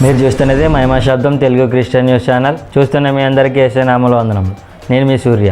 మీరు చూస్తున్నది మహిమా శబ్దం తెలుగు క్రిస్టియన్ న్యూస్ ఛానల్. చూస్తున్న మీ అందరికీ యేసయ్య నామములో వందనములు. నేను మీ సూర్య.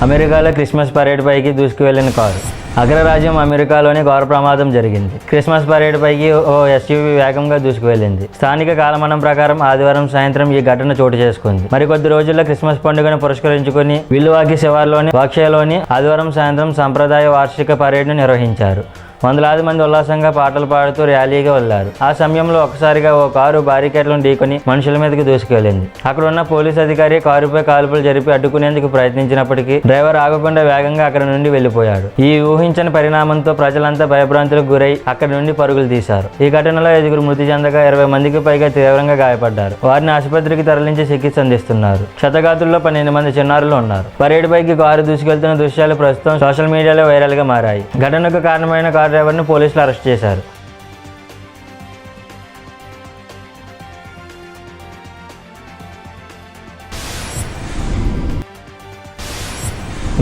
అమెరికాలో క్రిస్మస్ పరేడ్ పైకి దూసుకువెళ్లిన కారు. అగ్రరాజ్యం అమెరికాలోని ఘోర ప్రమాదం జరిగింది. క్రిస్మస్ పరేడ్ పైకి ఓ ఎస్యూవీ వేగంగా దూసుకువెళ్లింది. స్థానిక కాలమానం ప్రకారం ఆదివారం సాయంత్రం ఈ ఘటన చోటు చేసుకుంది. మరికొద్ది రోజుల్లో క్రిస్మస్ పండుగను పురస్కరించుకుని విల్లువాకి శివార్లోని వాక్షయలోని ఆదివారం సాయంత్రం సంప్రదాయ వార్షిక పరేడ్ను నిర్వహించారు. వందలాది మంది ఉల్లాసంగా పాటలు పాడుతూ ర్యాలీగా వెళ్లారు. ఆ సమయంలో ఒక్కసారిగా ఓ కారు బారికేడ్లను ఢీకొని మనుషుల మీదకి దూసుకువెళ్లింది. అక్కడ ఉన్న పోలీస్ అధికారి కారుపై కాల్పులు జరిపి అడ్డుకునేందుకు ప్రయత్నించినప్పటికీ డ్రైవర్ ఆగకుండా వేగంగా అక్కడి నుండి వెళ్లిపోయాడు. ఈ ఊహించని పరిణామంతో ప్రజలంతా భయభ్రాంతులకు గురై అక్కడి నుండి పరుగులు తీశారు. ఈ ఘటనలో 5 మృతి చెందగా 20 మందికి పైగా తీవ్రంగా గాయపడ్డారు. వారిని ఆసుపత్రికి తరలించి చికిత్స అందిస్తున్నారు. క్షతగాతుల్లో 12 మంది చిన్నారులు ఉన్నారు. పరేడ్ పైకి కారు దూసుకెళ్తున్న దృశ్యాలు ప్రస్తుతం సోషల్ మీడియాలో వైరల్ గా మారాయి. ఘటనకు కారణమైన కారు డ్రైవర్ను పోలీసులు అరెస్ట్ చేశారు.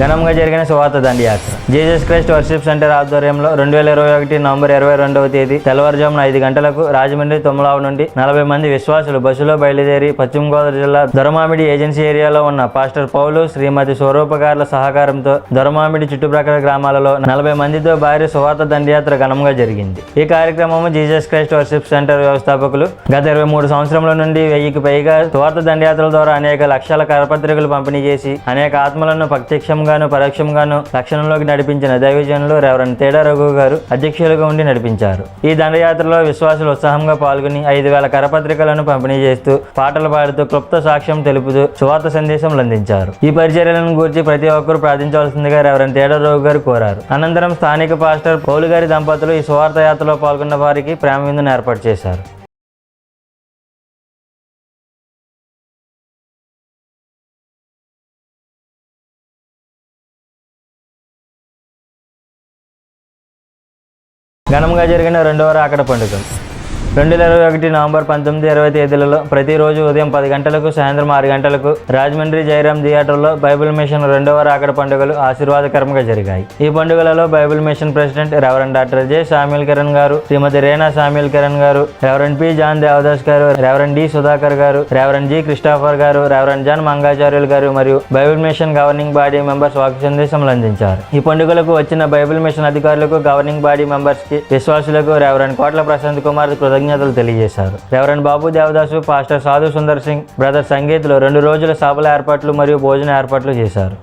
ఘనంగా జరిగిన సువార్త దండయాత్ర. జీసస్ క్రైస్ట్ వర్షిప్ సెంటర్ ఆధ్వర్యంలో 2021 నవంబర్ 22వ తేదీ తెల్లవారుజామున 5 గంటలకు రాజమండ్రి తొమ్మలావు నుండి 40 మంది విశ్వాసులు బస్సులో బయలుదేరి పశ్చిమ గోదావరి జిల్లా దొరమామిడి ఏజెన్సీ ఏరియాలో ఉన్న పాస్టర్ పౌలు, శ్రీమతి స్వరూపగార్ల సహకారంతో దొరమామిడి చుట్టుప్రక్కల గ్రామాలలో 40 మందితో భారీ సువార్త దండయాత్ర ఘనంగా జరిగింది. ఈ కార్యక్రమం జీసస్ క్రైస్ట్ వర్షిప్ సెంటర్ వ్యవస్థాపకులు గత 23 సంవత్సరముల నుండి 1000కి పైగా సువార్త దండయాత్రల ద్వారా అనేక లక్షల కరపత్రికలు పంపిణీ చేసి అనేక ఆత్మలను ప్రత్యక్షంగాను పరోక్షంగాను రక్షణలోకి నడిపించిన దైవజనులు రెవరెండ్ తేడా రఘు గారు అధ్యక్షులుగా ఉండి నడిపించారు. ఈ దండయాత్రలో విశ్వాసులు ఉత్సాహంగా పాల్గొని 5000 కరపత్రికలను పంపిణీ చేస్తూ పాటలు పాడుతూ క్లుప్త సాక్ష్యం తెలుపుతూ సువార్త సందేశం అందించారు. ఈ పరిచర్యలను గురించి ప్రతి ఒక్కరూ ప్రార్థించవలసిందిగా రెవరెండ్ తేడా రఘు గారు కోరారు. అనంతరం స్థానిక పాస్టర్ పౌలు గారి దంపతులు ఈ సువార్త యాత్రలో పాల్గొన్న వారికి ప్రేమ విందును ఏర్పాటు చేశారు. ఘనంగా జరిగిన 2వ రాకడ పండుగ. 2021 నవంబర్ 19, 20 తేదీలలో ప్రతిరోజు ఉదయం 10 గంటలకు, సాయంత్రం 6 గంటలకు రాజమండ్రి జయరాం థియేటర్లో బైబిల్ మిషన్ 2వ రాకడ పండుగలు ఆశీర్వాదకరంగా జరిగాయి. ఈ పండుగలలో Bible mission president reverend doctor J Samuel Kiran garu, Shrimati రేనా Samuel Kiran గారు, రెవరెండ్ పి జాన్ దేవదాస్ గారు, reverend D Sudhakar garu, reverend G Christopher garu, reverend John Mangacharyulu garu మరియు Bible mission governing body members వాక్య సందేశములు అందించారు. ఈ పండుగలకు వచ్చిన బైబిల్ మిషన్ అధికారులకు, గవర్నింగ్ బాడీ మెంబర్స్ కి, విశ్వాసులకు రెవరెండ్ కోట్ల ప్రశాంత్ కుమార్ కృతజ్ఞతలు తెలియజేశారు. రెవరెండ్ బాబు దేవదాసు, పాస్టర్ సాధు సుందర్ సింగ్, బ్రదర్ సంగీత్లో 2 రోజుల సభల ఏర్పాట్లు మరియు భోజన ఏర్పాట్లు చేశారు.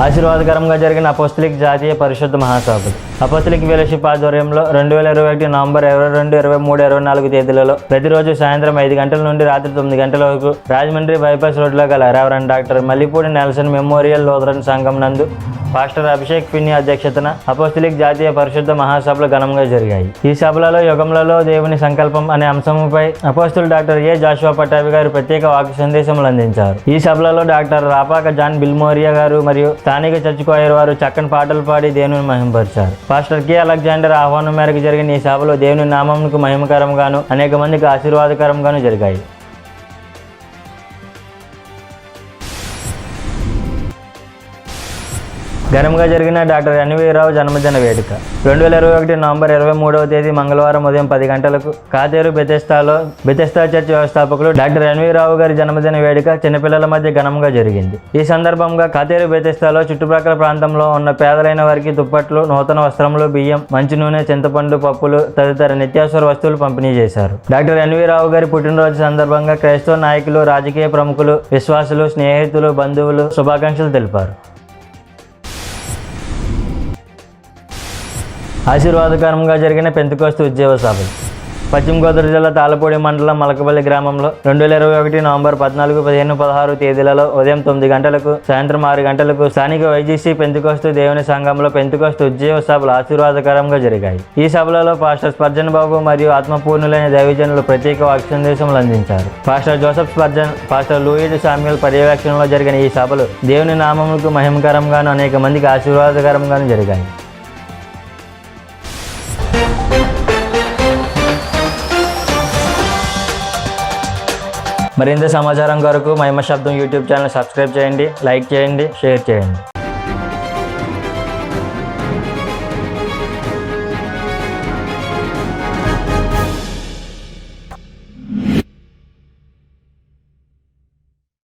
ఆశీర్వాదకరంగా జరిగిన అపోస్తలిక్ జాతీయ పరిశుద్ధ మహాసభలు. అపోస్తలిక్ ఫెలోషిప్ ఆధ్వర్యంలో 2021 నవంబర్ 22, 23, 24 తేదీలలో ప్రతిరోజు సాయంత్రం 5 గంటల నుండి రాత్రి 9 గంటల వరకు రాజమండ్రి బైపాస్ రోడ్లో గల reverend doctor Mallipudi Nelson memorial Lutheran సంఘం నందు పాస్టర్ అభిషేక్ ఫిన్ని అధ్యక్షతన అపోస్తలిక్ జాతీయ పరిశుద్ధ మహాసభలు ఘనంగా జరిగాయి. ఈ సభలలో యుగంలో దేవుని సంకల్పం అనే అంశంపై అపోస్తులు డాక్టర్ ఏ జాషువా పటాబి గారు ప్రత్యేక వాక్య సందేశములు అందించారు. ఈ సభలలో డాక్టర్ రాపాక జాన్ బిల్మోరియా గారు మరియు స్థానిక చర్చ్ కోయర్ వారు చక్కని పాటలు పాడి దేవుని మహిమపరిచారు. పాస్టర్ కె అలెగ్జాండర్ ఆహ్వానం మేరకు జరిగిన ఈ సభలో దేవుని నామమునకు మహిమకరంగాను అనేక మందికి ఆశీర్వాదకరంగాను జరిగాయి. ఘనంగా జరిగిన డాక్టర్ ఎన్వి రావు జన్మదిన వేడుక. 2021 నవంబర్ 23వ తేదీ మంగళవారం ఉదయం 10 గంటలకు కాతేరు బెతెస్తా చర్చ్ వ్యవస్థాపకులు డాక్టర్ ఎన్వి రావు గారి జన్మదిన వేడుక చిన్నపిల్లల మధ్య ఘనంగా జరిగింది. ఈ సందర్భంగా కాతేరు బెతెస్తాలో చుట్టుప్రక్కల ప్రాంతంలో ఉన్న పేదలైన వారికి దుప్పట్లు, నూతన వస్త్రములు, బియ్యం, మంచి నూనె, చింతపండు, పప్పులు తదితర నిత్యావసర వస్తువులు పంపిణీ చేశారు. డాక్టర్ ఎన్వి రావు గారి పుట్టినరోజు సందర్భంగా క్రైస్తవ నాయకులు, రాజకీయ ప్రముఖులు, విశ్వాసులు, స్నేహితులు, బంధువులు శుభాకాంక్షలు తెలిపారు. ఆశీర్వాదకరంగా జరిగిన పెంతెకోస్తు ఉద్యోగ సభలు. పశ్చిమ గోదావరి జిల్లా తాళ్ళపూడి మండలం మలకపల్లి గ్రామంలో 2021 నవంబర్ 14, 15, 16 తేదీలలో ఉదయం 9 గంటలకు, సాయంత్రం 6 గంటలకు స్థానిక వైజీసీ పెంతెకోస్తు దేవుని సంఘంలో పెంతెకోస్తు ఉద్యోగ సభలు ఆశీర్వాదకరంగా జరిగాయి. ఈ సభలలో పాస్టర్ స్పర్జన్ బాబు మరియు ఆత్మపూర్ణులైన దైవజనులు ప్రత్యేక వాక్య సందేశములు అందించారు. Pastor Joseph Spurgeon, pastor Lloyd Samuel పర్యవేక్షణలో జరిగిన ఈ సభలు దేవుని నామములకు మహిమకరంగాను అనేక మందికి ఆశీర్వాదకరంగాను జరిగాయి. మరింత సమాచారం కొరకు మహిమ శబ్దం యూట్యూబ్ ఛానల్ సబ్స్క్రైబ్ చేయండి, లైక్ చేయండి, షేర్ చేయండి.